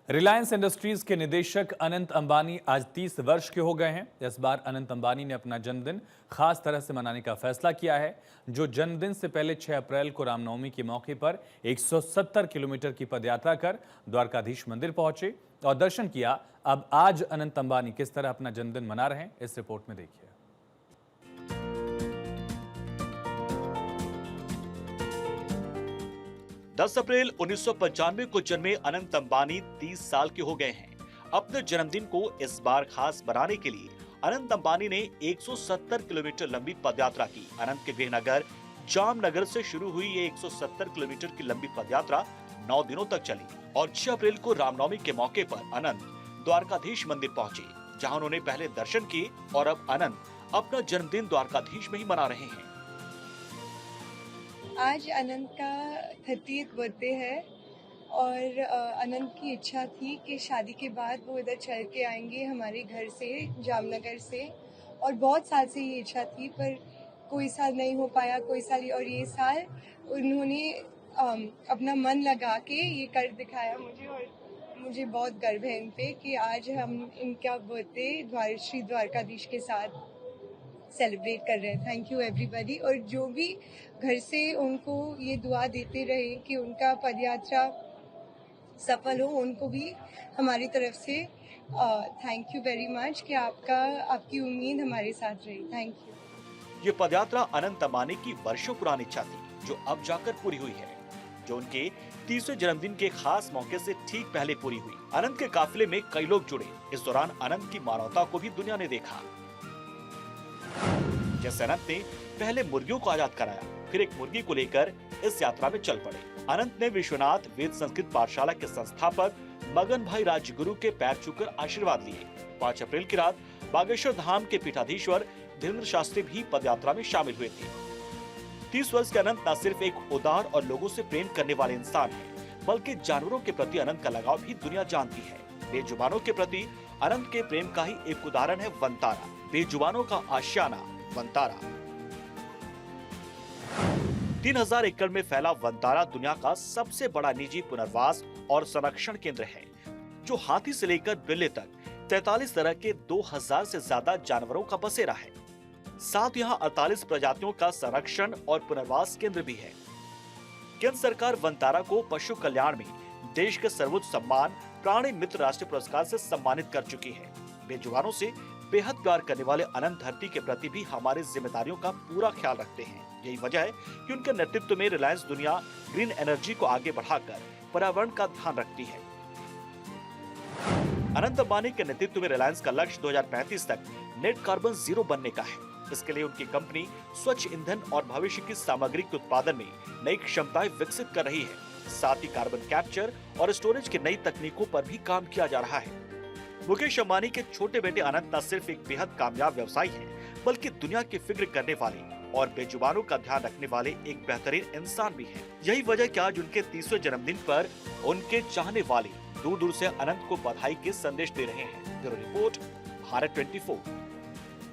Reliance industries के निदेशक अनंत अंबानी आज 30 वर्ष के हो गए हैं। इस बार अनंत अंबानी ने अपना जन्मदिन खास तरह से मनाने का फैसला किया है। जो जन्मदिन से पहले 6 अप्रैल को रामनवमी के मौके पर 170 किलोमीटर की पदयात्रा कर द्वारकाधीश मंदिर पहुंचे और दर्शन किया। अब आज अनंत अंबानी किस तरह अपना जन्मदिन मना रहे हैं, इस रिपोर्ट में देखिए। 10 अप्रैल 1995 को जन्मे अनंत अंबानी 30 साल के हो गए हैं। अपने जन्मदिन को इस बार खास बनाने के लिए अनंत अंबानी ने 170 किलोमीटर लंबी पदयात्रा की। अनंत के गृहनगर जामनगर से शुरू हुई ये 170 किलोमीटर की लंबी पदयात्रा 9 दिनों तक चली और 6 अप्रैल को रामनवमी के मौके पर अनंत द्वारकाधीश मंदिर पहुंचे, जहां उन्होंने पहले दर्शन किए और अब अनंत अपना जन्मदिन द्वारकाधीश में ही मना रहे हैं। आज अनंत का 30th बर्थडे है और अनंत की इच्छा थी कि शादी के बाद वो इधर चल के आएंगे हमारे घर से, जामनगर से, और बहुत साल से ये इच्छा थी पर कोई साल नहीं हो पाया, कोई साल, और ये साल उन्होंने अपना मन लगा के ये कर दिखाया मुझे, और मुझे बहुत गर्व है इन पे कि आज हम इनका बर्थडे श्री द्वारकाधीश के साथ सेलिब्रेट कर रहे हैं। Thank you everybody. और जो भी घर से उनको ये दुआ देते रहे कि उनका पदयात्रा सफल हो, उनको भी हमारी तरफ से थैंक यू वेरी मच कि आपकी उम्मीद हमारे साथ रही। Thank you. ये पदयात्रा अनंत अंबानी की वर्षों पुरानी इच्छा थी, जो अब जाकर पूरी हुई है, जो उनके 30वें जन्मदिन के खास मौके से ठीक पहले पूरी हुई। अनंत के काफिले में कई लोग जुड़े। इस दौरान अनंत की मानवता को भी दुनिया ने देखा। जैसे अनंत ने पहले मुर्गियों को आजाद कराया, फिर एक मुर्गी को लेकर इस यात्रा में चल पड़े। अनंत ने विश्वनाथ वेद संस्कृत पाठशाला के संस्थापक मगन भाई राजगुरु के पैर छूकर आशीर्वाद लिए। 5 अप्रैल की रात बागेश्वर धाम के पीठाधीश्वर धीरेन्द्र शास्त्री भी पदयात्रा में शामिल हुए थे। 30 वर्ष के अनंत न सिर्फ एक उदार और लोगों से प्रेम करने वाले इंसान हैं, बल्कि जानवरों के प्रति अनंत का लगाव भी दुनिया जानती है। बेजुबानों के प्रति अनंत के प्रेम का ही एक उदाहरण है वनतारा, बेजुबानों का आशियाना वनतारा। 3000 एकड़ में फैला वनतारा दुनिया का सबसे बड़ा निजी पुनर्वास और संरक्षण केंद्र है, जो हाथी से लेकर बिल्ली तक 43 तरह के 2000 से ज्यादा जानवरों का बसेरा है। साथ यहाँ 48 प्रजातियों का संरक्षण और पुनर्वास केंद्र भी है। केंद्र सरकार वनतारा को पशु कल्याण में देश के सर्वोच्च सम्मान प्राणी मित्र राष्ट्रीय पुरस्कार से सम्मानित कर चुकी है। बेजुबानों से बेहद प्यार करने वाले अनंत धरती के प्रति भी हमारी जिम्मेदारियों का पूरा ख्याल रखते हैं। यही वजह है कि उनके नेतृत्व में रिलायंस दुनिया ग्रीन एनर्जी को आगे बढ़ाकर पर्यावरण का ध्यान रखती है। अनंत अंबानी के नेतृत्व में रिलायंस का लक्ष्य 2035 तक नेट कार्बन जीरो बनने का है। इसके लिए उनकी कंपनी स्वच्छ ईंधन और भविष्य की सामग्री के उत्पादन में नई क्षमताएं विकसित कर रही है। साथ ही कार्बन कैप्चर और स्टोरेज की नई तकनीकों पर भी काम किया जा रहा है। मुकेश अंबानी के छोटे बेटे अनंत न सिर्फ एक बेहद कामयाब व्यवसायी हैं, बल्कि दुनिया की फिक्र करने वाले और बेजुबानों का ध्यान रखने वाले एक बेहतरीन इंसान भी हैं। यही वजह कि आज उनके 30वें जन्मदिन पर उनके चाहने वाले दूर दूर से अनंत को बधाई के संदेश दे रहे हैं। Bureau report, Bharat 24।